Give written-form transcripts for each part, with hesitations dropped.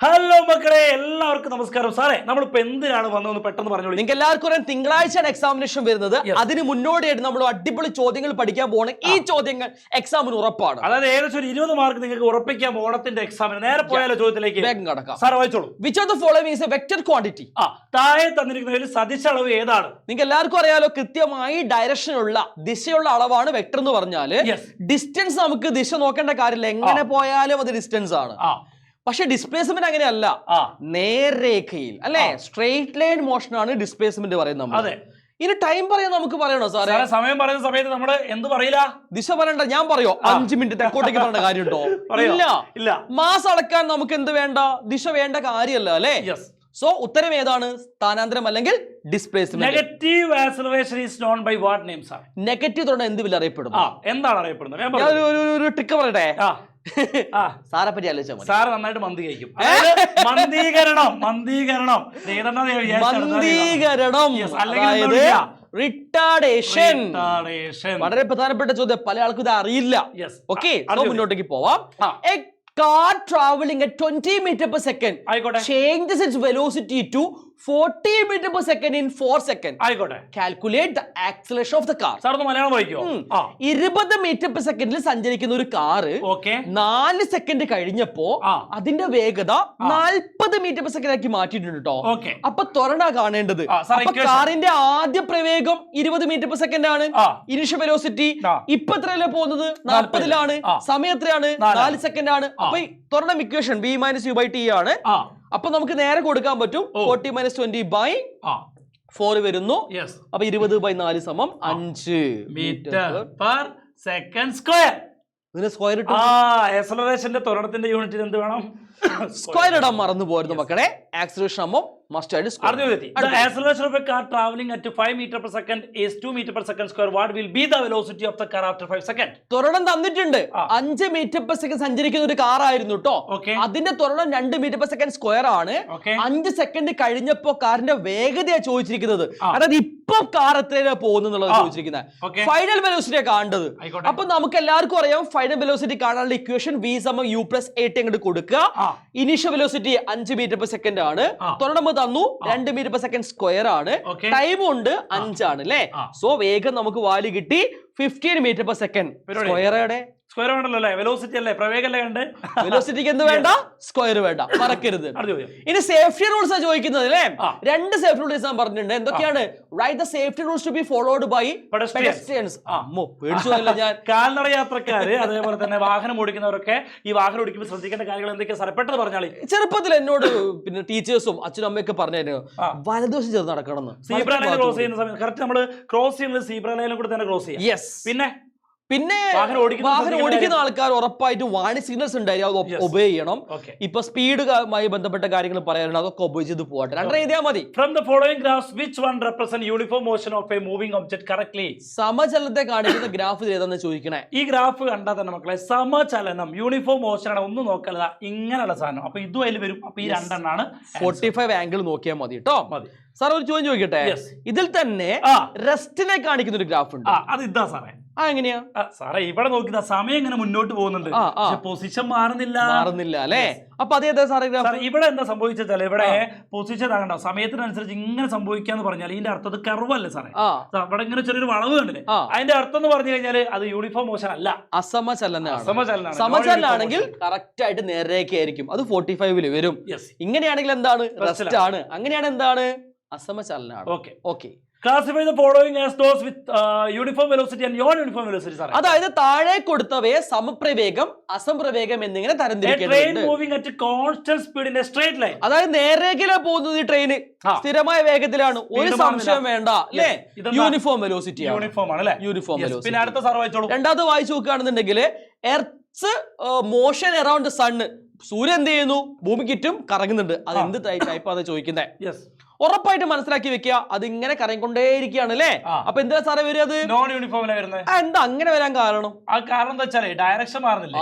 Hello മക്കളെ, എല്ലാവർക്കും നമസ്കാരം. സാറേ, നമ്മളിപ്പോ എന്തിനാണ് വന്നതെന്ന് പെട്ടെന്ന് പറഞ്ഞോളൂ. നിങ്ങൾക്ക് എല്ലാവർക്കും അറിയാം, തിങ്കളാഴ്ചയാണ് എക്സാമിനേഷൻ വരുന്നത്. അതിന് മുന്നോടിയായിട്ട് നമ്മൾ അടിപൊളി ചോദ്യങ്ങൾ പഠിക്കാൻ പോകണം. ഈ ചോദ്യങ്ങൾ എക്സാമിന് ഉറപ്പാണ്. അതായത് ഏകദേശം ഒരു 20 മാർക്ക് നിങ്ങൾക്ക് ഉറപ്പിക്കാൻ ഓണത്തിന്റെ എക്സാമിന്. നേരെ പോയാലോ ചോദ്യത്തിലേക്ക്? വേഗം കടക്കാം. സാർ വായിച്ചോളൂ. Which of the following is a vector quantity? താഴെ തന്നിരിക്കുന്നതിൽ സദിശ അളവ് ഏതാണ്? നിങ്ങൾക്ക് എല്ലാവർക്കും അറിയാലോ, കൃത്യമായി ഡയറക്ഷനുള്ള ദിശയുള്ള അളവാണ് വെക്ടർ എന്ന് പറഞ്ഞാല്. ഡിസ്റ്റൻസ് നമുക്ക് ദിശ നോക്കേണ്ട കാര്യമില്ല, എങ്ങനെ പോയാലും അത് ഡിസ്റ്റൻസ് ആണ്. പക്ഷെ ഡിസ്പ്ലേസ്മെന്റ് അങ്ങനെയല്ല, നേർരേഖയിൽ അല്ലെ, സ്ട്രെയിറ്റ് ലൈൻ മോഷൻ ആണ് ഡിസ്പ്ലേസ്മെന്റ് പറയുന്നത്. അതെ. ഇനി ടൈം പറയാൻ നമുക്ക് പറയണോ സാറേ? സമയം പറയുന്ന സമയത്ത് നമ്മള് എന്ത് പറയില്ല, ദിശ പറയണ്ട. ഞാൻ പറയോ 5 മിനിറ്റ് തെക്കോട്ടേക്ക് പറയേണ്ട കാര്യമുണ്ടോ? ഇല്ല. മാസ് അളക്കാൻ നമുക്ക് എന്ത് വേണ്ട, ദിശ വേണ്ട കാര്യമല്ല അല്ലെ. സോ ഉത്തരം ഏതാണ്? സ്ഥാനാന്തരം അല്ലെങ്കിൽ displacement. Negative acceleration is known by what name sir? Negative തൊണ്ട എന്ത് വില അറിയപ്പെടുന്നു? എന്താണ് അറിയപ്പെടുന്നത്? ഞാൻ ഒരു ട്രിക്ക് പറയട്ടെ. സാറെ പറ്റി ആലോചിച്ചാൽ മതി. സാറ് നന്നായിട്ട് മന്തി കഴിക്കും. മന്ദീകരണം അതായത് റിട്ടാർഡേഷൻ. വളരെ പ്രധാനപ്പെട്ട ചോദ്യം, പല ആൾക്കും ഇത് അറിയില്ല. ഓക്കെ, മുന്നോട്ടേക്ക് പോവാം. Car traveling at 20 meters per second changes its velocity to 40 meters per second in 4 seconds. Calculate the acceleration of the car. 20 meters per second സഞ്ചരിക്കുന്ന ഒരു കാറ് 4 സെക്കൻഡ് കഴിഞ്ഞപ്പോ അതിന്റെ വേഗത 40 മീറ്റർ പെർ സെക്കൻഡ് ആക്കി മാറ്റിയിട്ടുണ്ട് കേട്ടോ. അപ്പൊ ത്വരണ കാണേണ്ടത്. അപ്പൊ കാറിന്റെ ആദ്യ പ്രവേഗം 20 മീറ്റർ പെർ സെക്കൻഡ് ആണ് ഇനിഷ്യൽ വെലോസിറ്റി. ഇപ്പൊ എത്രയല്ലേ പോകുന്നത്? 40-ലാണ്. സമയം എത്രയാണ്? 4 സെക്കൻഡ് ആണ്. അപ്പൊ ത്വരണം ഇക്വേഷൻ v - u / t ആണ്. അപ്പൊ നമുക്ക് നേരെ കൊടുക്കാൻ പറ്റും 40 - 20/4 വരുന്നു. അപ്പൊ 20/4 = 5 മീറ്റർ പെർ സെക്കൻഡ് സ്ക്വയർ. ഇതിന് സ്ക്വയർ ഇട്ടു. ആക്സലറേഷന്റെ ത്വരണത്തിന്റെ യൂണിറ്റ് എന്ത് വേണം? സ്ക്വയർ ഇടാൻ മറന്നു പോരുന്നു മക്കളെ. ആക്സലറേഷൻ ആകുമ്പോൾ must add square. The acceleration of a car traveling at 5 meters per second is 2 meters per second square. What will be the velocity of the car after 5 seconds? ത്വരണം തന്നിട്ടുണ്ട്. 5 metre per second സഞ്ചരിക്കുന്ന ഒരു car ആയിരുന്നു കേട്ടോ. അതിന്റെ ത്വരണം 2 metre per second square ആണ്. 5 second കഴിഞ്ഞപ്പോ കാറിന്റെ വേഗതയാണ് ചോദിച്ചിരിക്കുന്നത്. അതായത് ഇപ്പൊ കാർ എത്രയാണ് പോകുന്നുള്ളത് ചോദിച്ചിരിക്കുന്നത്. ഫൈനൽ വെലോസിറ്റിയാണ് കാണേണ്ടത്. അപ്പൊ നമുക്ക് എല്ലാവർക്കും അറിയാം, ഫൈനൽ വെലോസിറ്റി കാണാനുള്ള ഇക്വേഷൻ v = u + at അങ്ങോട്ട് കൊടുക്കുക. Initial velocity 5 metre per second ആണ്. ത്വരണം തന്നു 2 മീറ്റർ പെർ സെക്കൻഡ് സ്ക്വയർ ആണ്. ടൈം ഉണ്ട് 5 ആണ് അല്ലെ. സോ വേഗം നമുക്ക് വാല്യൂ കിട്ടി 15 മീറ്റർ പെർ സെക്കൻഡ്. സ്ക്വയർ വേണ്ടല്ലോ അല്ലേ? വെലോസിറ്റി അല്ലേ, പ്രവേഗല്ലേ കണ്ട്. വെലോസിറ്റിക്ക് എന്ത് വേണ്ട? സ്ക്വയർ വേണ്ട, മറക്കരുത്. ഇനി സേഫ്റ്റി റൂൾസ് ആണ് ചോദിക്കുന്നത് അല്ലേ. 2 സേഫ്റ്റി റൂൾസ് ഞാൻ പറഞ്ഞിട്ടുണ്ട്. എന്തൊക്കെയാണ്? Write the safety rules to be followed by pedestrians. പേടിച്ചതല്ല ഞാൻ. കാൽനട യാത്രക്കാര്, അതേപോലെ തന്നെ വാഹനം ഓടിക്കുന്നവരൊക്കെ ഈ വാഹനം ഓടിക്കുമ്പോൾ ശ്രദ്ധിക്കേണ്ട കാര്യങ്ങൾ എന്തൊക്കെയാ സാറേ? പെട്ടെന്ന് പറഞ്ഞാളി. ചെറുപ്പത്തിൽ എന്നോട് പിന്നെ ടീച്ചേഴ്സും അച്ഛനും അമ്മയൊക്കെ പറഞ്ഞായിരുന്നു വലതുവശം ചേർന്ന് നടക്കണം എന്ന്. സീബ്ര ലൈൻ ക്രോസ് ചെയ്യുന്ന സമയത്ത് കറക്റ്റ് നമ്മൾ ക്രോസ് ചെയ്യുന്നത് സീബ്ര ലൈനിൽ കൂടെ തന്നെ ക്രോസ് ചെയ്യാം. പിന്നെ വാഹനം ഓടിക്കുന്ന ആൾക്കാർ ഉറപ്പായിട്ടും വാണി സിഗ്നൽസ് ഉണ്ടായിരിക്കും, അത് ഒബേ ചെയ്യണം. ഇപ്പൊ സ്പീഡുമായി ബന്ധപ്പെട്ട കാര്യങ്ങൾ പറയാനുണ്ട്, അതൊക്കെ ഒബേ ചെയ്ത് പോകട്ടെ. രണ്ടര എഴുതിയാൽ മതി. From the following graphs, which one represent uniform motion of a moving object correctly? സമചലനത്തെ കാണിക്കുന്ന ഗ്രാഫ് ഏതാന്ന് ചോദിക്കണേ. ഈ ഗ്രാഫ് കണ്ടാൽ തന്നെ മക്കളെ സമചലനം യൂണിഫോം മോഷൻ ആണ്. ഒന്നും നോക്കല്ല, ഇങ്ങനെയുള്ള സാധനം. അപ്പൊ ഇതും അതിൽ വരും. അപ്പൊ ഈ രണ്ടെണ്ണാണ് 45 ആംഗിൾ നോക്കിയാൽ മതി കേട്ടോ. സാർ ഒരു ചോദ്യം ചോദിക്കട്ടെ. ഇതിൽ തന്നെ റെസ്റ്റിനെ കാണിക്കുന്ന ഒരു ഗ്രാഫ് ഉണ്ട്. അത് ഇതാ സാറേ. എങ്ങനെയാ സാറേ? ഇവിടെ നോക്കിയ സമയം ഇങ്ങനെ മുന്നോട്ട് പോകുന്നുണ്ട്, പൊസിഷൻ മാറുന്നില്ല അല്ലേ. അപ്പൊ അതേതാ സാറേ ഗ്രാഫ്? ഇവിടെ എന്താ സംഭവിച്ചാൽ ഇവിടെ പൊസിഷൻ ആകണ്ട, സമയത്തിനനുസരിച്ച് ഇങ്ങനെ സംഭവിക്കാന്ന് പറഞ്ഞാൽ ഇതിന്റെ അർത്ഥം കർവ് അല്ലേ സാറേ? അവിടെ ഇങ്ങനെ ചെറിയൊരു വളവ് കണ്ടില്ലേ? അതിന്റെ അർത്ഥം എന്ന് പറഞ്ഞു കഴിഞ്ഞാല് അത് യൂണിഫോം മോഷൻ അല്ല, അസമചലനാണ്. സമചലനാണെങ്കിൽ കറക്റ്റ് ആയിട്ട് നേർരേഖയായിരിക്കും. അത് 45 വരും. ഇങ്ങനെയാണെങ്കിൽ എന്താണ്? റെസ്റ്റ് ആണ്. അങ്ങനെയാണ് എന്താണ്? അസമചലനാണ്. Okay. Classify the following as those with uniform velocity and non-uniform velocity. അതായത് താഴെ കൊടുത്തവയെ സമപ്രവേഗം, അസംപ്രവേഗം എന്നിങ്ങനെ തരംതിരിക്കേണ്ടതുണ്ട്. Moving at constant speed in a straight line. അതായത് നേർരേഖയിലാണ് പോകുന്നത് ഈ ട്രെയിൻ, സ്ഥിരമായ വേഗത്തിലാണ്, ഒരു സംശയം വേണ്ട അല്ലേ. യൂണിഫോം വെലോസിറ്റി യൂണിഫോം ആണ് അല്ലേ? Uniform velocity. പിന്നെ അടുത്ത സാർ വായിച്ചോളൂ. രണ്ടാമത് വായിച്ചു നോക്കുകയാണെന്നുണ്ടെങ്കിൽ എർത്ത് മോഷൻ അറൌണ്ട് സൺ, സൂര്യൻ എന്ത് ചെയ്യുന്നു? ഭൂമിക്ക് ചുറ്റും കറങ്ങുന്നുണ്ട്. അത് എന്ത് ടൈപ്പാണ് ചോദിക്കുന്നത്? ഉറപ്പായിട്ട് മനസ്സിലാക്കി വെക്കുക. അത് ഇങ്ങനെ കറങ്ങിക്കൊണ്ടേയിരിക്കുകയാണ് അല്ലേ. അപ്പൊ എന്താ സാറേ വരിക? അത് നോൺ യൂണിഫോമിലാണ് വരുന്നത്. എന്താ അങ്ങനെ വരാൻ കാരണം? കാരണം എന്താ വെച്ചാൽ ഡയറക്ഷൻ മാറുന്നില്ല.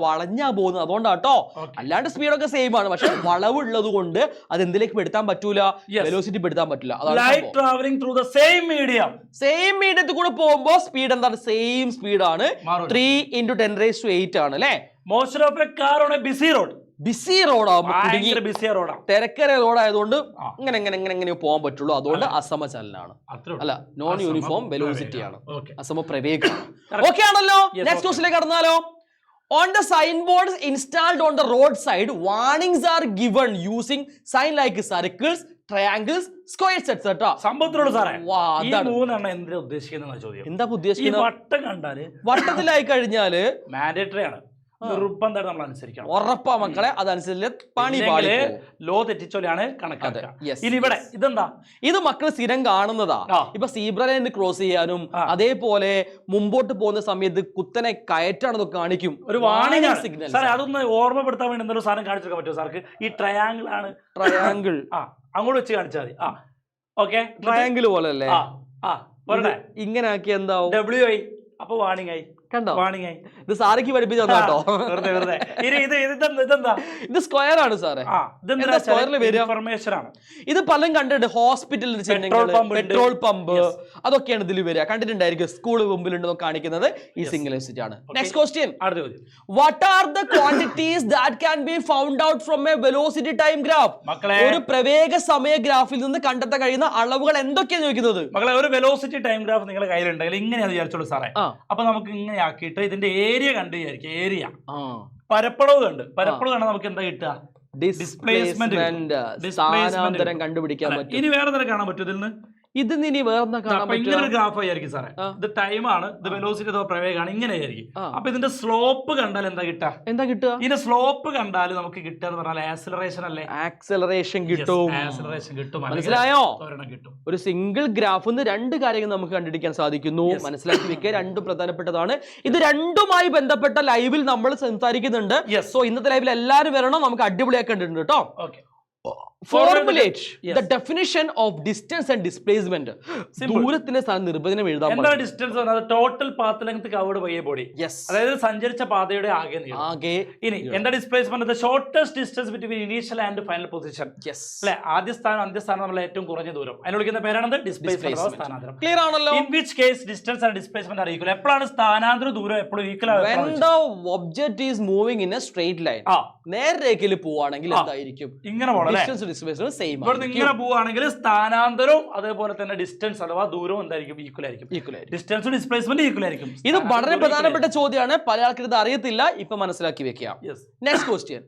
വളഞ്ഞാ പോകുന്നത്, അതുകൊണ്ടാട്ടോ. അല്ലാണ്ട് സ്പീഡൊക്കെ സെയിം ആണ്, പക്ഷെ വളവുള്ളത് കൊണ്ട് അത് എന്തിലേക്ക് പെടുത്താൻ പറ്റൂല? വെലോസിറ്റി പെടുത്താൻ പറ്റില്ല. Light travelling through the same മീഡിയത്തിൽ കൂടെ പോകുമ്പോ സ്പീഡ് എന്താണ്? സെയിം സ്പീഡാണ്. 3 × 10⁸ ആണ് അല്ലേ. Motion of a car on a busy road. Busy റോഡാകുമ്പോൾ ഭയങ്കര ബിസി റോഡാണ്, തിരക്കേറിയ റോഡായതുകൊണ്ട് ഇങ്ങനെ പോകാൻ പറ്റുള്ളൂ. അതുകൊണ്ട് അസമചലനാണ്, അല്ല നോൺ യൂണിഫോം വെലോസിറ്റി ആണ്, അസമപ്രവേഗമാണ്. ഓക്കെ ആണല്ലോ. Next ക്വസ്റ്റിലേക്ക് കടന്നാലോ. On the signboards installed on the roadside, warnings are given using sign like circles, triangles, squares, etc. സംഭവത്തിലുള്ള സാറേ ഈ മൂന്നെണ്ണം എന്തിനാ ഉദ്ദേശിക്കുന്ന ചോദ്യം. എന്താ ഉദ്ദേശിക്കുന്നത്? വട്ടം കണ്ടാല് വട്ടത്തിലായി കഴിഞ്ഞാല് മാൻഡേറ്ററി ആണ്, നിർബന്ധമായിട്ട് നമ്മൾ അനുസരിക്കണം. ഉറപ്പാ മക്കളെ, അതനുസരിച്ച് പണി ലോ തെറ്റിച്ചോലെയാണ് കണക്കാക്കുക. ഇനി ഇവിടെ ഇതെന്താ, ഇത് മക്കൾ സ്ഥിരം കാണുന്നതാ. ഇപ്പൊ സീബ്ര ലൈൻ ക്രോസ് ചെയ്യാനും അതേപോലെ മുമ്പോട്ട് പോകുന്ന സമയത്ത് കുത്തനെ കയറ്റാണെന്നൊക്കെ കാണിക്കും, ഒരു വാണിംഗ് സിഗ്നൽ. സാറേ അതൊന്ന് ഓർമ്മപ്പെടുത്താൻ വേണ്ടി എന്തെങ്കിലും സാധനം കാണിച്ചെടുക്കാൻ പറ്റുമോ സാർക്ക്? ഈ ട്രയാങ്കിൾ ആണ്, ട്രയാങ്കിൾ അങ്ങോട്ട് വെച്ച് കാണിച്ചാൽ മതി. ഓക്കെ, ട്രയാങ്കിൾ പോലെ അല്ലേ? ഇങ്ങനെ ആക്കി എന്താവും? WI. അപ്പൊ വാണിംഗ് ആയി, കണ്ടോ? വാണിംഗ് ആയി. ഇത് സാറേക്ക് പഠിപ്പിച്ചു തന്നാട്ടോ. ഇതെന്താ? ഇത് സ്ക്വയർ ആണ് സാറേ. ഇൻഫർമേഷൻ ആണ്. ഇത് പലരും കണ്ടിട്ടുണ്ട്, ഹോസ്പിറ്റലിൽ പെട്രോൾ പമ്പ് അതൊക്കെയാണ് ഇതിൽ വരിക, കണ്ടിട്ടുണ്ടായിരിക്കും. സ്കൂൾ മുമ്പിലുണ്ടെന്ന് കാണിക്കുന്നത് ഈ സിംഗുലാരിറ്റി ആണ്. Next question. What are the quantities that can be found out from A velocity time graph? ഒരു പ്രവേഗ സമയ ഗ്രാഫിൽ നിന്ന് കണ്ടെത്താൻ കഴിയുന്ന അളവുകൾ എന്തൊക്കെയാണ് ചോദിക്കുന്നത്? മക്കളെ, ഒരു വെലോസിറ്റി ടൈം ഗ്രാഫ് നിങ്ങളുടെ കയ്യിലുണ്ടെങ്കിൽ ഇങ്ങനെയാണ് വിചാരിച്ചോളൂ സാറേ. അപ്പൊ നമുക്ക് ഇങ്ങനെ ആക്കിയിട്ട് ഇതിന്റെ ഏരിയ കണ്ടു വിചാരിക്കും. ഏരിയ പരപ്പളവ് കണ്ടാൽ നമുക്ക് എന്താ കിട്ടുക? ഡിസ്പ്ലേസ്മെന്റ് കണ്ടുപിടിക്കാൻ പറ്റും. ഇനി വേറെ തരം കാണാൻ പറ്റും ഇതിൽ നിന്ന്. ഇത് ഇനി വേറെ ഗ്രാഫ് ആയിരിക്കും സാറേ. ഇത് ടൈമാണ്, ഇത് വെലോസിറ്റി അഥവാ പ്രവേഗമാണ്, ഇങ്ങനെ ആയിരിക്കും. അപ്പൊ ഇതിന്റെ സ്ലോപ്പ് കണ്ടാൽ എന്താ കിട്ടുക? ഇതിന്റെ സ്ലോപ്പ് കണ്ടാൽ നമുക്ക് കിട്ടുക എന്ന് പറഞ്ഞാൽ ആക്സിലറേഷൻ അല്ലേ? ആക്സിലറേഷൻ കിട്ടും. മനസ്സിലായോ? ഒരു സിംഗിൾ ഗ്രാഫ് രണ്ട് കാര്യങ്ങൾ നമുക്ക് കണ്ടുപിടിക്കാൻ സാധിക്കുന്നു. മനസ്സിലാക്കി വെക്കുക, രണ്ടും പ്രധാനപ്പെട്ടതാണ്. ഇത് രണ്ടുമായി ബന്ധപ്പെട്ട ലൈവിൽ നമ്മൾ സംസാരിക്കുന്നുണ്ട്. സോ ഇന്നത്തെ ലൈവിൽ എല്ലാവരും വരണം, നമുക്ക് അടിപൊളിയാക്കേണ്ടിട്ടുണ്ട് കേട്ടോ. Formulate the definition of distance and displacement. ദൂരത്തിന്റെ നിർവചനം എഴുതാൻ. എന്താ distance? Total path length covered by a body. അതായത് സഞ്ചരിച്ച പാതയുടെ ആകെ നീളം. ഇനി എന്താ displacement? The shortest distance between initial and final position. അല്ലെ, ആദ്യ സ്ഥാനം അന്ത്യസ്ഥാനം നമ്മൾ ഏറ്റവും കുറഞ്ഞ ദൂരം, അതിന് വിളിക്കുന്ന പേരാണ് ഡിസ്പ്ലേസ്മെന്റ്, സ്ഥാനാന്തരം. ക്ലിയർ ആണല്ലോ? In which case distance and displacement are equal? എപ്പോഴാണ് സ്ഥാനാന്തര ദൂരം എപ്പോഴും ഈക്വൽ ആവുക? When the object is moving in a straight line. നേർരേഖയിൽ പോവാണെങ്കിൽ എന്തായിരിക്കും? ഇങ്ങനെ പോകണം. ഇങ്ങനെ പോവുകയാണെങ്കിൽ സ്ഥാനാന്തരവും അതേപോലെ തന്നെ ഡിസ്റ്റൻസ് അഥവാ ദൂരവും എന്തായിരിക്കും? ഈക്വൽ ആയിരിക്കും. ഡിസ്റ്റൻസും ഡിസ്പ്ലേസ്മെന്റ് ഈക്വൽ ആയിരിക്കും. ഇത് വളരെ പ്രധാനപ്പെട്ട ചോദ്യമാണ്, പല ആൾക്കാർ ഇത് അറിയത്തില്ല, ഇപ്പൊ മനസ്സിലാക്കി വെക്കാം. Next question.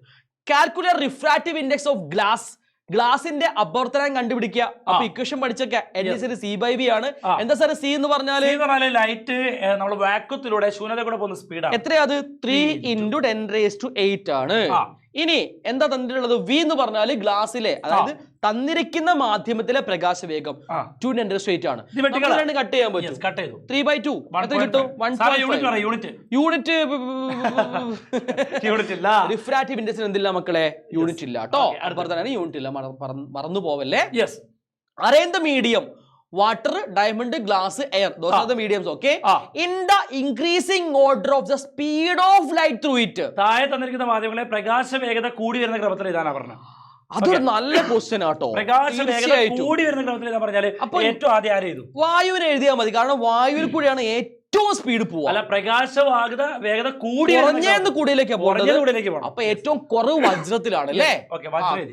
Calculate refractive index of glass. ഗ്ലാസിന്റെ അപവർത്തനം കണ്ടുപിടിക്കുക. അപ്പൊ ഇക്വേഷൻ പഠിച്ചൊക്കെ C/V ആണ്. എന്താ സാർ സി എന്ന് പറഞ്ഞാല്? ലൈറ്റ് നമ്മൾ വാക്വത്തിലൂടെ ശൂന്യത കൂടെ പോകുന്ന സ്പീഡ്. എത്രയാ അത്? 3 × 10⁸ ആണ്. ഇനി എന്താ തന്നിട്ടുള്ളത്? V എന്ന് പറഞ്ഞാല് ഗ്ലാസ്സിലെ, അതായത് തന്നിരിക്കുന്ന മാധ്യമത്തിലെ പ്രകാശവേഗം 2 × 10⁸ ആണ്. കട്ട് ചെയ്യാൻ പറ്റും. 3/2 എത്ര കിട്ടും? 1.5 യൂണിറ്റ്. റിഫ്രാക്റ്റീവ് ഇൻഡെക്സിന് എന്തില്ല മക്കളെ? യൂണിറ്റ് ഇല്ല കേട്ടോ. അതുപോലെ യൂണിറ്റ് ഇല്ല, മറന്നു പോവല്ലേ. Arrange the medium. Water, diamond, glass, air. Those are the mediums, okay? In the increasing order of the speed of light through it. താഴെ തന്നിരിക്കുന്ന മാധ്യമങ്ങളെ പ്രകാശ വേഗത കൂടി വരുന്ന ക്രമത്തിൽ ഇതാണ് പറഞ്ഞത്. അതൊരു നല്ല ക്വസ്റ്റ്യൻ ആട്ടോ. പ്രകാശ വേഗത കൂടി വരുന്ന ക്രമത്തിൽ ഇതാ പറഞ്ഞാല് ഏറ്റവും ആദ്യം ആര് ചെയ്തു? വായുവിനെ എഴുതിയാൽ മതി, കാരണം വായുവിൽ കൂടിയാണ് ഏറ്റവും സ്പീഡ് പോവുക. അല്ല, പ്രകാശ വേഗത കൂടി കൂടിയിലേക്ക് പോകണം. അപ്പൊ ഏറ്റവും കുറവ് വജ്രത്തിലാണ് അല്ലേ?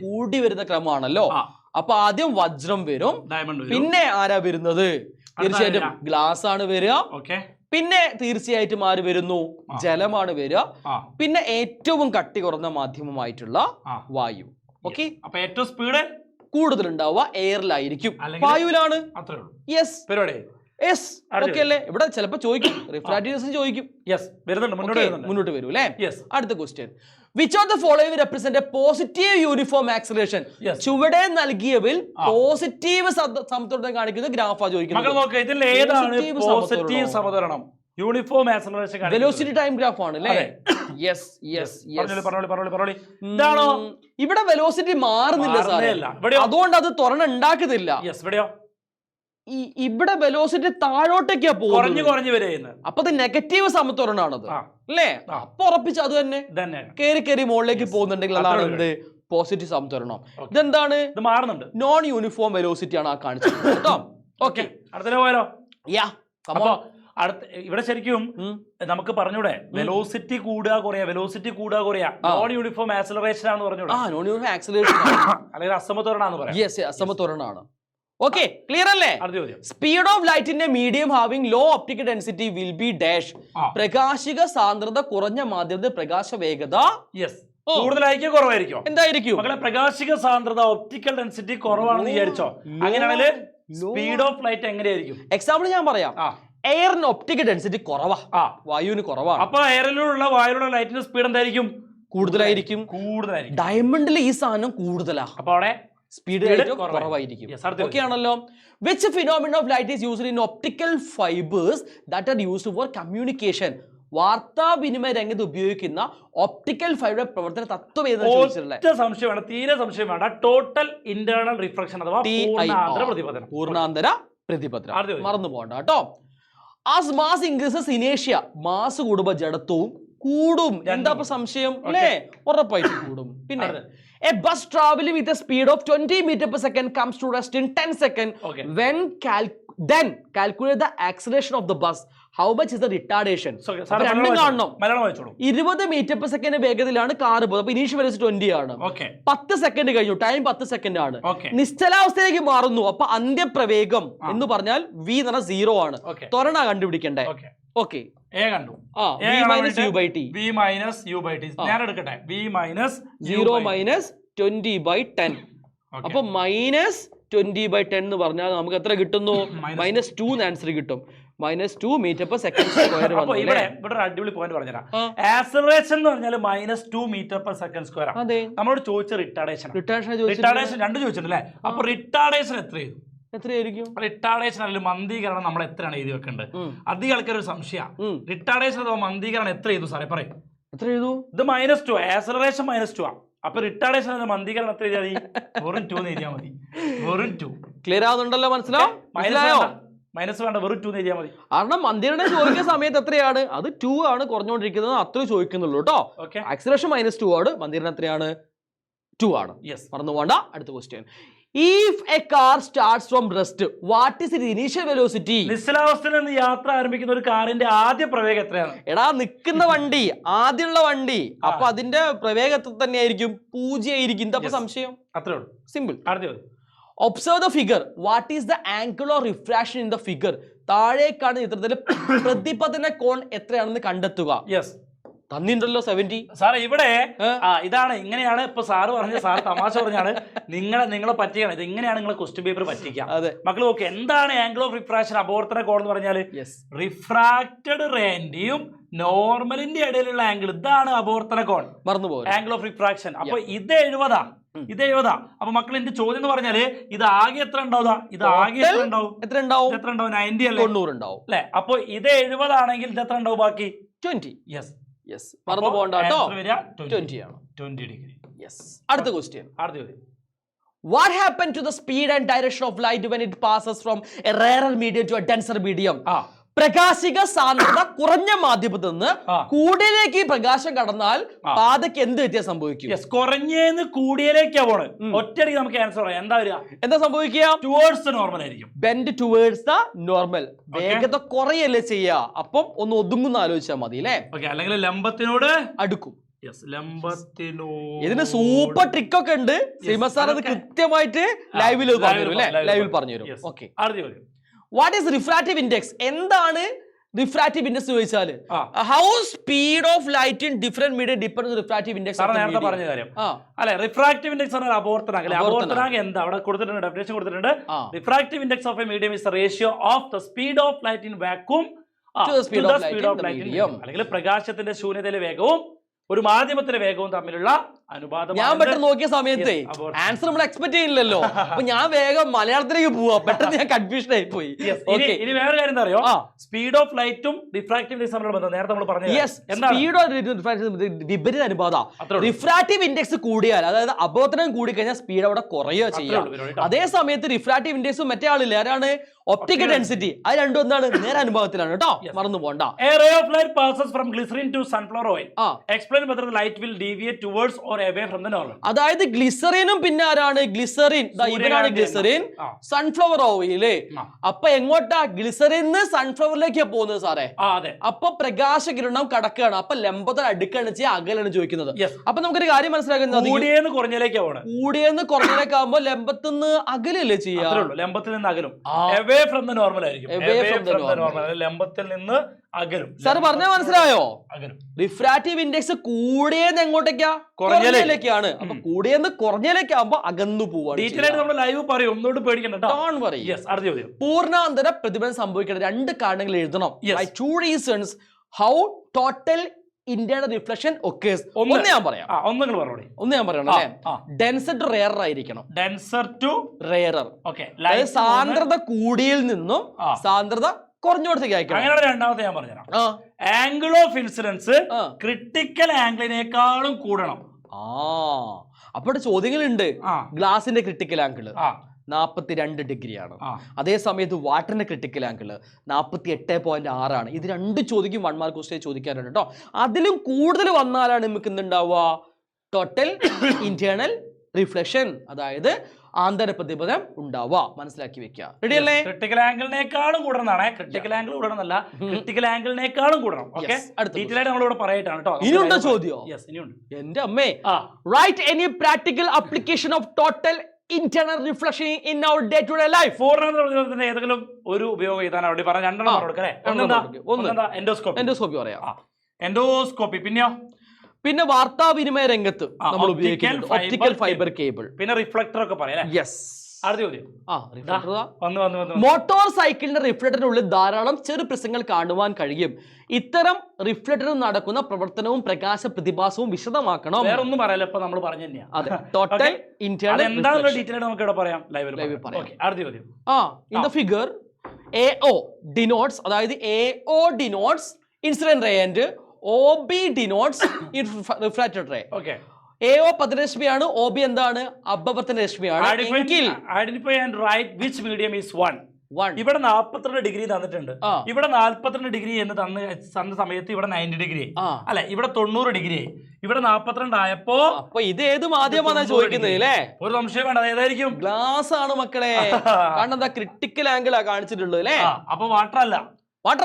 കൂടി വരുന്ന ക്രമമാണല്ലോ. അപ്പൊ ആദ്യം വജ്രം വരും, പിന്നെ ആരാ വരുന്നത്? തീർച്ചയായിട്ടും ഗ്ലാസ് ആണ് വരിക. പിന്നെ തീർച്ചയായിട്ടും ആര് വരുന്നു? ജലമാണ് വരിക. പിന്നെ ഏറ്റവും കട്ടി കുറഞ്ഞ മാധ്യമമായിട്ടുള്ള വായു. ഓക്കെ, അപ്പൊ ഏറ്റവും സ്പീഡ് കൂടുതൽ ഉണ്ടാവുക എയറിലായിരിക്കും, വായുവിലാണ്. യെസ് ഓക്കെ അല്ലേ? ഇവിടെ ചിലപ്പോ ചോദിക്കും, റിഫ്രാക്റ്റീവ് ചോദിക്കും. മുന്നോട്ട് വരും അല്ലേ? അടുത്ത question. Which of the following represent a positive uniform acceleration? ചുവടെ നൽകിയതിൽ പോസിറ്റീവ് സമത്വം കാണിക്കുന്ന ഗ്രാഫാ ചോദിക്കുന്നത്. ഇതിൽ ഏതാണ് പോസിറ്റീവ് സമത്വരണം? Uniform acceleration, velocity time graph ആണ് അല്ലേ? ഇതാണോ? ഇവിടെ വെലോസിറ്റി മാറുന്നില്ല സാറേ, അതുകൊണ്ട് അത് ത്വരണം ഉണ്ടാക്കുന്നില്ല. ഇവിടെ വെലോസിറ്റി താഴോട്ടേക്കാ പോകുന്നത്. അപ്പൊ അത് നെഗറ്റീവ് സമത്വരണമാണത് അല്ലേ? അപ്പൊ ഉറപ്പിച്ച് അത് തന്നെ കയറി മുകളിലേക്ക് പോകുന്നുണ്ടെങ്കിൽ അതാണ് എന്ത്? പോസിറ്റീവ് സമത്വരണം. ഇതെന്താണ്? ഇത് മാറുന്നുണ്ട്. നോൺ യൂണിഫോം വെലോസിറ്റി ആണ് ആ കാണിച്ചത് കേട്ടോ. ഓക്കെ, അടുത്ത പോയാലോ? ഇവിടെ ശരിക്കും നമുക്ക് പറഞ്ഞൂടെ വെലോസിറ്റി കൂടുക കുറയാ നോൺ യൂണിഫോം ആക്സിലറേഷൻ ആണെന്ന് പറഞ്ഞൂടെ അല്ലെങ്കിൽ അസമത്വരണാന്ന് പറയാം. അസമത്വരണാണ്. ഓക്കെ, ക്ലിയർ അല്ലേ? സ്പീഡ് ഓഫ് ലൈറ്റിന്റെ medium having low optical density will be dash. പ്രകാശിക സാന്ദ്രത കുറഞ്ഞ മാധ്യമത്തിൽ പ്രകാശ വേഗത കൂടുതലായിരിക്കും കുറവായിരിക്കും? എന്തായിരിക്കും മക്കളെ, പ്രകാശിക സാന്ദ്രത ഒപ്റ്റിക്കൽ ഡെൻസിറ്റി കുറവാണെന്ന് വിചാരിച്ചോ, അങ്ങനെയാണെങ്കിൽ സ്പീഡ് ഓഫ് ലൈറ്റ് എങ്ങനെയായിരിക്കും? എക്സാമ്പിൾ ഞാൻ പറയാം. എയറിന് ഒപ്റ്റിക്കൽ ഡെൻസിറ്റി കുറവാ, വായുവിന് കുറവാണ്. അപ്പൊ എയറിലുള്ള വായുവിലുള്ള ലൈറ്റിന്റെ സ്പീഡ് എന്തായിരിക്കും? കൂടുതലായിരിക്കും. ഡയമണ്ടിൽ ഈ സാധനം കൂടുതലാ, അപ്പൊ അവിടെ സ്പീഡ് കുറവായിരിക്കും. ഓക്കെ ആണല്ലോ. Which phenomena of light is used in optical fibres that are used for communication? വാർത്താവിനിമയ രംഗത്ത് ഉപയോഗിക്കുന്ന ഒപ്റ്റിക്കൽ ഫൈബർ പ്രവർത്തന തത്വം തീരെ സംശയം വേണ്ട. ടോട്ടൽ ഇന്റേണൽ റിഫ്ലക്ഷൻ അഥവാ പൂർണ്ണാന്തര പ്രതിപത്രം. മറന്നു പോകണ്ട കേട്ടോ. ആസ് മാസ് ഇൻക്രീസസ് ഇനേഷ്യ, മാസ് കൂടുമ്പോ ജഡത്വവും കൂടും. എന്താ സംശയം അല്ലേ? ഉറപ്പായിട്ട് കൂടും. പിന്നെ a bus traveling with a speed of 20 meters per second comes to rest in 10 seconds. When then calculate the acceleration of the bus. How much is the retardation? രണ്ടും കാണണം. 20 മീറ്റർ പെർ സെക്കൻഡ് വേഗതയിലാണ് കാറ് പോകുന്നത്. അപ്പൊ initial velocity 20 ആണ്. 10 second കഴിഞ്ഞു, time 10 second ആണ്. നിശ്ചലാവസ്ഥയിലേക്ക് മാറുന്നു. അപ്പൊ അന്ത്യപ്രവേഗം എന്ന് പറഞ്ഞാൽ v എന്ന് പറഞ്ഞാൽ 0 ആണ്. ത്വരണ കണ്ടുപിടിക്കണ്ടേ? ഓക്കെ, ഞാൻ എടുക്കട്ടെ. -0 - 20/10. അപ്പൊ -20/10 എന്ന് പറഞ്ഞാൽ നമുക്ക് എത്ര കിട്ടുന്നു? -2 ആൻസർ കിട്ടും. -2 മീറ്റർ പെർ സെക്കൻഡ് സ്ക്വയർ. ഇവിടെ ഒരു അടിപൊളി പോയിന്റ് പറഞ്ഞുതരാം. ആക്സിലറേഷൻ എന്ന് പറഞ്ഞാൽ -2 മീറ്റർ പെർ സെക്കൻഡ് സ്ക്വയർ. നമ്മളോട് ചോദിച്ച റിട്ടാർഡേഷൻ രണ്ട് ചോദിച്ചിട്ടുണ്ടല്ലേ? അപ്പൊ റിട്ടാർഡേഷൻ എത്രയായിരിക്കും? റിട്ടാർഡേഷൻ അല്ലെങ്കിൽ മന്ദീകരണം നമ്മൾ എത്രയാണ് എഴുതി വെക്കേണ്ടത്? അധികം ആൾക്കാർ ഒരു സംശയം. റിട്ടാർഡേഷൻ അഥവാ മന്ദീകരണം എത്ര ചെയ്തു സാറേ? പറയും. എത്ര ചെയ്തു? ഇത് -2, ആക്സിലറേഷൻ -2 ആണ്. അപ്പൊ റിട്ടാർഡേഷൻ മന്ദീകരണം എത്ര എഴുതിയാൽ മതി? വെറും 2 എഴുതിയാൽ മതി. വെറും 2. ക്ലിയർ ആവുന്നുണ്ടല്ലോ? മനസ്സിലായോ? മൈനസ് വേണ്ട, വെറും 2 എഴുതിയാൽ മതി. കാരണം മന്ദീകരണം ചോദിക്കുന്ന സമയത്ത് എത്രയാണ്? അത് 2 ആണ് കുറഞ്ഞുകൊണ്ടിരിക്കുന്നത്, അത്ര ചോദിക്കുന്നുള്ളൂ കേട്ടോ. ആക്സിലറേഷൻ -2 ആണ്, മന്ദീകരണം എത്രയാണ്? 2 ആണ്. മറന്നു പോകണ്ട. അടുത്ത question. If a car starts from rest, what is its initial velocity? നിശ്ചലാവസ്ഥയിൽ നിന്ന് യാത്ര ആരംഭിക്കുന്ന ഒരു കാറിന്റെ ആദ്യ പ്രവേഗം എത്രയാണ്? എടാ, നിൽക്കുന്ന വണ്ടി, ആദ്യമുള്ള വണ്ടി, അപ്പൊ അതിന്റെ പ്രവേഗം എത്ര തന്നെയായിരിക്കും? 0 ആയിരിക്കും. എന്താ സംശയം? അത്രേ ഉള്ളൂ. Simple. Observe the figure. What is the angle of refraction in the figure? താഴേക്കാണ് ചിത്രത്തിൽ പ്രതിപതന കോൺ എത്രയാണെന്ന് കണ്ടെത്തുക. തന്നിണ്ടല്ലോ 70. സാറേ ഇവിടെ ഇതാണ്, ഇങ്ങനെയാണ് ഇപ്പൊ സാറ് പറഞ്ഞ, സാർ തമാശ പറഞ്ഞാണ് നിങ്ങളെ പറ്റിയാണ്. ഇത് ഇങ്ങനെയാണ് നിങ്ങളെ ക്വസ്റ്റ്യൻ പേപ്പർ പറ്റിക്കുക. മക്കൾ നോക്ക്, എന്താണ് ആംഗിൾ ഓഫ് റിഫ്രാക്ഷൻ? അപവർത്തന കോൺ എന്ന് പറഞ്ഞാൽ റിഫ്രാക്റ്റഡ് റേന്റെയും നോർമലിന്റെ ഇടയിലുള്ള ആംഗിൾ, ഇതാണ് അപവർത്തന കോൺ. മറന്നുപോകും. Angle of refraction. അപ്പൊ ഇത് 70. അപ്പൊ മക്കൾ എന്റെ ചോദ്യം എന്ന് പറഞ്ഞാല് ഇത് ആകെ എത്ര ഉണ്ടാവുക? ഇത് ആകെ എത്ര ഉണ്ടാവും? 90 അല്ലേ? 90 ഉണ്ടാവും അല്ലെ? അപ്പൊ ഇത് 70 ആണെങ്കിൽ ഇത് എത്ര ഉണ്ടാവും? ബാക്കി 20. മറന്നു പോകണ്ട കേട്ടോ. 20 ആണ്. 20 ഡിഗ്രി. അടുത്ത question. What happened to the speed and direction of light when it passes from a rarer medium to a denser medium? പ്രകാശിക സാന്ദ്രത കുറഞ്ഞ മാധ്യമത്തിൽ നിന്ന് കൂടിയലേക്ക് പ്രകാശം കടന്നാൽ പാതയ്ക്ക് എന്ത് വ്യത്യാസം സംഭവിക്കും? കുറഞ്ഞേന്ന് കൂടിയലേക്കാ പോണ്. ഒറ്റയടിക്ക് നമുക്ക് ആൻസർ പറയാം. എന്താ വരിക? എന്താ സംഭവിക്കുക? ടുവേർഡ്സ് ദ നോർമൽ ആയിരിക്കും. Bend towards the normal. വേഗത കുറയല്ലേ ചെയ്യാ? അപ്പം ഒന്ന് ഒതുങ്ങുന്ന ആലോചിച്ചാൽ മതി അല്ലേ? അല്ലെങ്കിൽ ലംബത്തിനോട് അടുക്കും. ഇതിന് സൂപ്പർ ട്രിക്ക് ഒക്കെ ഉണ്ട്. ശ്രീമത് സാർ അത് കൃത്യമായിട്ട് ലൈവിൽ പറഞ്ഞു തരും. Okay, what is refractive index? എന്താണ് റിഫ്രാക്റ്റീവ് ഇൻഡെക്സ് ചോദിച്ചാൽ how speed of light in different medium depends refractive index. നേരത്തെ പറഞ്ഞ കാര്യം അല്ലെ? റിഫ്രാക്റ്റീവ് ഇൻഡെക്സ് ആണ് അപവർത്തനാങ്ക്. അപവർത്തനാങ്ക് എന്താ? അവിടെ കൊടുത്തിട്ടുണ്ട്, ഡെഫിനിഷൻ കൊടുത്തിട്ടുണ്ട്. Refractive index of a medium is the ratio of the speed of light in vacuum to the speed of light in medium. അല്ലെങ്കിൽ പ്രകാശത്തിന്റെ ശൂന്യതയിലെ വേഗവും ഒരു മാധ്യമത്തിലെ വേഗവും തമ്മിലുള്ള അനുപാതം. ഞാൻ പെട്ടെന്ന് നോക്കിയ സമയത്ത് ആൻസർ നമ്മൾ എക്സ്പെക്ട് ചെയ്യുന്നില്ലല്ലോ. അപ്പൊ ഞാൻ വേഗം മലയാളത്തിലേക്ക് പോവാ. പെട്ടെന്ന് ഞാൻ കൺഫ്യൂഷൻ ആയി പോയി. ഇനി വേറെ കാര്യം എന്താ അറിയോ? സ്പീഡ് ഓഫ് ലൈറ്റും റിഫ്രാക്റ്റീവ് ഇൻഡെക്സും തമ്മിലുള്ള ബന്ധം നേരത്തെ നമ്മൾ പറഞ്ഞു. സ്പീഡ് ഓഫ് വിപരീത അനുപാതം. റിഫ്രാക്റ്റീവ് ഇൻഡെക്സ് കൂടിയാൽ, അതായത് അപവർത്തനം കൂടി കഴിഞ്ഞാൽ സ്പീഡ് അവിടെ കുറയുക ചെയ്യാം. അതേ സമയത്ത് റിഫ്രാക്റ്റീവ് ഇൻഡെക്സും മറ്റേ ആളില്ല, ആരാണ്? Optical density. അത് രണ്ടും എന്താണ്? നേരെ അനുപാതത്തിലാണ് കേട്ടോ. മറന്നു പോകണ്ട. A ray of light passes from glycerin to sunflower oil. Explain whether the light will deviate towards or or away from the normal. അതായത് ഗ്ലിസറിനും പിന്നെ ആരാണ് ഗ്ലിസറിൻ, ഇവനാണ് ഗ്ലിസറിൻ, സൺഫ്ലവർ ഓയില്. അപ്പൊ എങ്ങോട്ടാ ഗ്ലിസറിന്ന് സൺഫ്ലവറിലേക്കാ പോകുന്നത് സാറേ. അപ്പൊ പ്രകാശകിരണം കടക്കുകയാണ്. അപ്പൊ ലംബത്തിന് അടുക്കാണ് ചെയ്യുക, അകലാണ് ചോദിക്കുന്നത്. അപ്പൊ നമുക്കൊരു കാര്യം മനസ്സിലാക്കുന്നത് കൂടിയെന്ന് കുറഞ്ഞിലേക്കാണ്. കൂടിയെന്ന് കുറഞ്ഞിലേക്കാകുമ്പോ ലംബത്തുനിന്ന് അകലല്ലേ ചെയ്യാ, ലംബത്തിൽ നിന്ന് അകലും. away from the normal ആയിരിക്കും. away from the normal, ലംബത്തിൽ നിന്ന് അകലും. സാർ പറഞ്ഞാൽ മനസ്സിലായോ? റിഫ്രാക്റ്റീവ് ഇൻഡെക്സ് കൂടിയെന്ന് എങ്ങോട്ടേക്കാ, കുറഞ്ഞിലേക്കാണ്. അപ്പൊ കൂടിയെന്ന് കുറഞ്ഞിലേക്കാകുമ്പോ അകന്നു പോവാണ്. ഡീറ്റെയിൽ ആയിട്ട് നമ്മൾ ലൈവ് പറയും, ഒന്നുകൊണ്ട് പേടിക്കണ്ട. പൂർണ്ണാന്തര പ്രതിഫലനം സംഭവിക്കണം. 2 കാരണങ്ങൾ എഴുതണം. 2 reasons how total ഇന്ത്യയുടെ റിഫ്ലക്ഷൻ ഒക്കേഴ്സ്. ഒന്ന് ഞാൻ പറയാം, ഒന്ന് ഞാൻ പറയണം അല്ലേ. ഡെൻസർ ടു റെയർ ആയിരിക്കണം. Denser to rarer. അതായത് സാന്ദ്രത കൂടിയിൽ നിന്നും സാന്ദ്രത കുറഞ്ഞോടത്തേക്ക് അയക്കണം. അങ്ങനെയാണ് രണ്ടാമത്തെ ഞാൻ പറഞ്ഞുതരാം. ആംഗിൾ ഓഫ് ഇൻസിഡൻസ് ക്രിട്ടിക്കൽ ആംഗിളിനേക്കാളും കൂടണം. അപ്പോൾ ചോദ്യങ്ങളുണ്ട്. ഗ്ലാസിന്റെ ക്രിട്ടിക്കൽ ആംഗിൾ 42 ഡിഗ്രിയാണ്. അതേ സമയത്ത് വാട്ടറിന്റെ ക്രിട്ടിക്കൽ ആംഗിൾ 48.6 ഇത് 2 ചോദിക്കും. 1 മാർക്ക് ക്വസ്റ്റ്യൻ ചോദിക്കാറുണ്ട് കേട്ടോ. അതിലും കൂടുതൽ വന്നാലാണ് നമുക്ക് എന്തുണ്ടാവുക, ടോട്ടൽ ഇന്റേണൽ റിഫ്ലക്ഷൻ, അതായത് ആന്തര പ്രതിഫലനം ഉണ്ടാവുക. മനസ്സിലാക്കി വെക്കുക. റെഡി അല്ലേ? ക്രിട്ടിക്കൽ ആംഗിളിനേക്കാളും കൂടണമെന്നാണ്. ക്രിട്ടിക്കൽ ആംഗിൾ കൂടണമെന്നല്ല, ക്രിട്ടിക്കൽ ആംഗിളിനേക്കാളും കൂടണം. ഓക്കെ, ഡീറ്റെയിൽ ആയിട്ട് നമ്മളിവിടെ പറയട്ടാണ് കേട്ടോ. ഇനിയുണ്ടോ ചോദ്യം? ഇനിയുണ്ട്. എന്റെ അമ്മേ. Write any practical application of total internal reflection in our day to day life. പൂർണ്ണ ഏതെങ്കിലും ഒരു ഉപയോഗം ചെയ്താൽ അവിടെ പറഞ്ഞ 2 കൊടുക്കല്ലേ. ഒന്നെന്താ എൻഡോസ്കോപ്പി. എൻഡോസ്കോപ്പി പറയാം. എൻഡോസ്കോപ്പി. പിന്നെ വാർത്താവിനിമയ രംഗത്ത് നമ്മൾ ഉപയോഗിക്കുന്നത് ഒപ്റ്റിക്കൽ ഫൈബർ കേബിൾ. പിന്നെ റിഫ്ലക്ടർ ഒക്കെ പറയാം. യെസ്. അടുത്ത മോട്ടോർ സൈക്കിളിന്റെ റിഫ്ലക്ടറിനുള്ളിൽ ധാരാളം ചെറു പ്രശ്നങ്ങൾ കാണുവാൻ കഴിയും. ഇത്തരം റിഫ്ലക്ടറിൽ നടക്കുന്ന പ്രവർത്തനവും പ്രകാശ പ്രതിഭാസവും വിശദമാക്കണം. വേറെ ഒന്നും പറയാലോ, ഇപ്പൊ നമ്മൾ പറഞ്ഞു തന്നെയാ. ടോട്ടൽ ഇന്റേണൽ എന്താണെന്നുള്ള ഡീറ്റെയിൽ നമുക്ക് ഇവിടെ പറയാം. ലൈവ് പറയാം. In the figure AO denotes, അതായത് AO denotes incident ray and OB denotes refracted ray. Okay, AO പതനരശ്മിയാണ്, OB എന്താണ്, അപവർത്തന രശ്മിയാണ്. Identify and write which medium is 1. ഇവിടെ 42 ഡിഗ്രി തന്നിട്ടുണ്ട്. ഇവിടെ 42 ഡിഗ്രി എന്ന് തന്ന സമയത്ത് ഇവിടെ 90 ഡിഗ്രി അല്ലെ, ഇവിടെ 90 ഡിഗ്രി, ഇവിടെ 42 ആയപ്പോ ഇത് ഏത് മാധ്യമമാണ് ചോദിക്കുന്നത് അല്ലേ? ഒരു സംശയം വേണ്ട, ഏതായിരിക്കും? ഗ്ലാസ് ആണ് മക്കളെ. കാരണം എന്താ, ക്രിട്ടിക്കൽ ആംഗിൾ ആ കാണിച്ചിട്ടുള്ളത് അല്ലേ. അപ്പൊ വാട്ടർ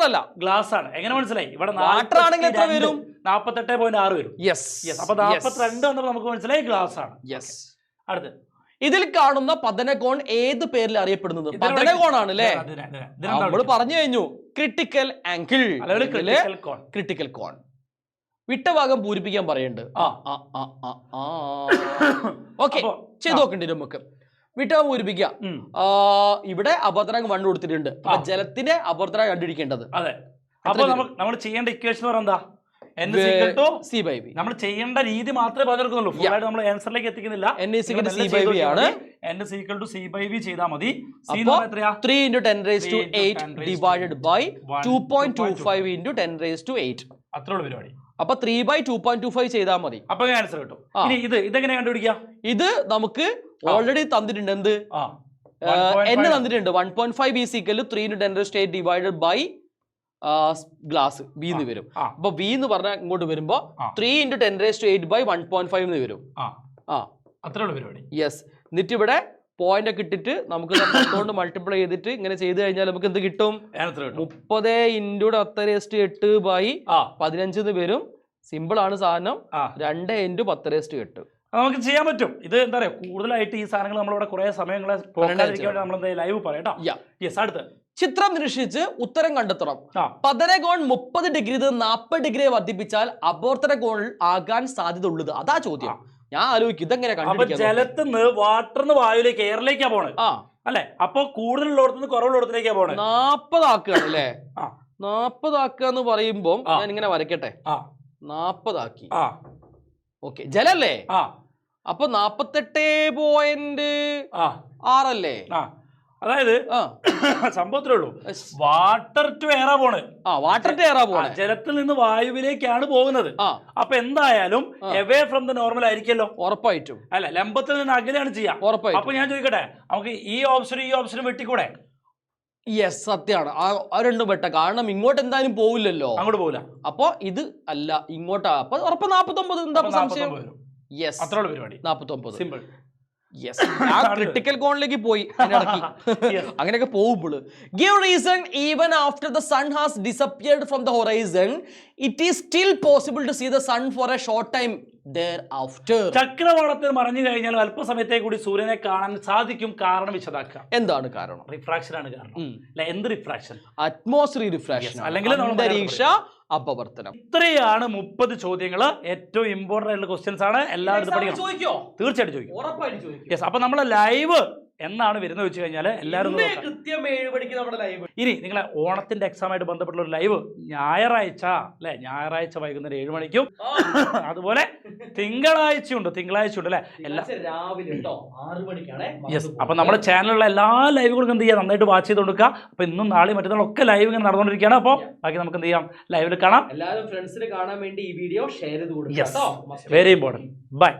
അല്ല, ഗ്ലാസ് ആണ്. എങ്ങനെ മനസ്സിലായി? ഇവിടെ വാട്ടർ ആണെങ്കിൽ എത്ര വരും? 48.6 വരും. അപ്പൊ 42 വന്നപ്പോ നമുക്ക് മനസ്സിലായി ഗ്ലാസ് ആണ്. അടുത്ത് ഇതിൽ കാണുന്ന പതനകോൺ ഏത് പേരിൽ അറിയപ്പെടുന്നത്? പതനകോണാണ് അല്ലേ, നമ്മൾ പറഞ്ഞു കഴിഞ്ഞു. ക്രിട്ടിക്കൽ ആംഗിൾ, ക്രിട്ടിക്കൽ കോൺ. വിട്ട ഭാഗം പൂരിപ്പിക്കാൻ പറയുന്നുണ്ട്. ഓക്കെ, ചെയ്ത് നോക്കണ്ടേ നമുക്ക്. വിട്ടഭാഗം പൂരിപ്പിക്കാം. ഇവിടെ അപവർത്തനം 1 കൊടുത്തിട്ടുണ്ട്. ജലത്തിന്റെ അപവർത്തനം കണ്ടുപിടിക്കേണ്ടത്. അതെ, അപ്പൊ നമ്മൾ ചെയ്യേണ്ട ഇക്വേഷൻ എന്താ? നമ്മൾ ചെയ്യേണ്ട രീതി മാത്രമേ പറഞ്ഞെടുക്കുന്നുള്ളൂ. ഫുൾ ആയിട്ട് നമ്മൾ ആൻസറിലേക്ക് എത്തിക്കുന്നില്ല. n=c/v ചെയ്താൽ മതി. 3 × 10⁸ divided by 2.25 × 10⁸. അത്രേ ഉള്ളൂ പരിപാടി. അപ്പൊ 3/2.25 ചെയ്താൽ മതി. അപ്പൊ ആൻസർ കിട്ടും. ഇനി ഇതെങ്ങനെ കണ്ടുപിടിക്കാം? ഇത് നമുക്ക് ഓൾറെഡി തന്നിട്ടുണ്ട്. എന്ത് n തന്നിട്ടുണ്ട്. 1.5 is equal to 3 × 10⁸ divided by glass V എന്ന് വരും. അപ്പൊ V എന്ന് പറഞ്ഞാൽ ഇങ്ങോട്ട് വരുമ്പോ 3 × 10⁸ by 1.5 എന്ന് വരും. അത്രേ ഉള്ളൂ പരിപാടി. യെസ്. എന്നിട്ട് ഇവിടെ പോയിന്റ് ഒക്കെ ഇട്ടിട്ട് നമുക്ക് 10 മൾട്ടിപ്ലൈ ചെയ്തിട്ട് ഇങ്ങനെ ചെയ്ത് കഴിഞ്ഞാൽ നമുക്ക് എന്ത് കിട്ടും? 30 × 10⁸ by 15 എന്ന് വരും. സിമ്പിൾ ആണ് സാധനം. 2 × 10⁸. നമുക്ക് ചെയ്യാൻ പറ്റും. ഇത് എന്താ പറയാ, കൂടുതലായിട്ട് ഈ സാധനങ്ങൾ നമ്മളിവിടെ കുറെ സമയങ്ങളെ നമ്മൾ ലൈവ് പറയാം. അടുത്ത് ചിത്രം നിരീക്ഷിച്ച് ഉത്തരം കണ്ടെത്തണം. പതനകോൺ 30 ഡിഗ്രി 40 ഡിഗ്രി വർദ്ധിപ്പിച്ചാൽ അപവർത്തന കോണിൽ ആകാൻ സാധ്യത ഉള്ളത്. അതാ ചോദ്യം. ഞാൻ ആലോചിക്കും ഇതെങ്ങനെ കണ്ടുപിടിക്കാം. ജലത്തിന്ന് വാട്ടറിന്ന് വായുവിലേക്ക് എയറിലേക്കാ പോണേ അല്ലെ. അപ്പൊ കൂടുതലുള്ളടത്തുനിന്ന് കുറവുള്ളടത്തിലേക്കാ പോണേ. 40 ആക്കുകയാണ് അല്ലേ. 40 ആക്കുക എന്ന് പറയുമ്പോ ഞാൻ ഇങ്ങനെ വരയ്ക്കട്ടെ. 40 ആക്കി. ഓക്കെ, ജലല്ലേ. അപ്പൊ 48.6 അല്ലേ. അതായത് സംഭവത്തിലേ ഉള്ളൂ, വാട്ടർ ടു എയറാ പോണ്. വാട്ടർ ടു എയറാ പോണ്. ജലത്തിൽ നിന്ന് വായുവിലേക്കാണ് പോകുന്നത്. അപ്പൊ എന്തായാലും എവേ ഫ്രം ദ നോർമൽ ആയിരിക്കല്ലോ. ഉറപ്പായിട്ടും. അല്ല, ലംബത്തിൽ നിന്ന് അകലെയാണ് ചെയ്യാം. ഉറപ്പായിട്ടും. അപ്പൊ ഞാൻ ചോദിക്കട്ടെ, നമുക്ക് ഈ ഓപ്ഷനും വെട്ടിക്കൂടെ? യെസ്, സത്യമാണ്. ആ രണ്ടും വെട്ട. കാരണം ഇങ്ങോട്ട് എന്തായാലും പോവില്ലല്ലോ, അങ്ങോട്ട് പോകില്ല. അപ്പൊ ഇത് അല്ല, ഇങ്ങോട്ടാ. അപ്പൊ ഉറപ്പ് 49. എന്താ സംശയം? യെസ് അത്രയുള്ള പരിപാടി. 49. സിമ്പിൾ. യെസ് ഞാൻ ക്രിട്ടിക്കൽ കോണിലേക്ക് പോയി അങ്ങനെയൊക്കെ പോകുമ്പോൾ give reason even after the sun has disappeared from the horizon it is still possible to see the sun for a short time thereafter. ചക്രവാളത്തിൽ മറഞ്ഞു കഴിഞ്ഞാൽ അല്പസമയത്തെ കൂടി സൂര്യനെ കാണാൻ സാധിക്കും. കാരണം വിശദാക്കാം. എന്താണ് കാരണം? റിഫ്രാക്ഷൻ ആണ് കാരണം. അല്ലെ, എന്ത് റിഫ്രാക്ഷൻ? അറ്റ്മോസ്ഫിയർ റിഫ്രാക്ഷൻ, അല്ലെങ്കിൽ അന്തരീക്ഷ അപവർത്തനം. ഇത്രയാണ് 30 ചോദ്യങ്ങൾ. ഏറ്റവും ഇമ്പോർട്ടന്റ് ആയിട്ടുള്ള ക്വസ്റ്റ്യൻസ് ആണ്. എല്ലാവരും പഠിക്കണം. തീർച്ചയായിട്ടും ചോദിക്കും. യെസ്. അപ്പൊ നമ്മളെ ലൈവ് എന്നാണ് വരുന്നത് വെച്ച് കഴിഞ്ഞാൽ എല്ലാവരും കൃത്യം 7 മണിക്ക് നമ്മുടെ ലൈവ്. ഇനി നിങ്ങളെ ഓണത്തിന്റെ എക്സാം ആയിട്ട് ബന്ധപ്പെട്ടുള്ള ഒരു ലൈവ് ഞായറാഴ്ച അല്ലെ, ഞായറാഴ്ച വൈകുന്നേരം 7 മണിക്കും അതുപോലെ തിങ്കളാഴ്ച ഉണ്ട് അല്ലെ, എല്ലാ രാവിലെ 6 മണിക്കാണ്. യെസ്. അപ്പൊ നമ്മുടെ ചാനലിലുള്ള എല്ലാ ലൈവുകൾക്കും എന്ത് ചെയ്യാം, നന്നായിട്ട് വാച്ച് ചെയ്ത് കൊടുക്കുക. അപ്പൊ ഇന്നും നാളെയും മറ്റന്നാളും ഒക്കെ ലൈവ് ഇങ്ങനെ നടന്നുകൊണ്ടിരിക്കുകയാണ്. അപ്പോൾ ബാക്കി നമുക്ക് എന്ത് ചെയ്യാം, ലൈവിൽ കാണാം. എല്ലാവരും ഫ്രണ്ട്സിന് കാണാൻ വേണ്ടി ഈ വീഡിയോ ഷെയർ ചെയ്ത് കൊടുക്കുക. Very important. ബൈ.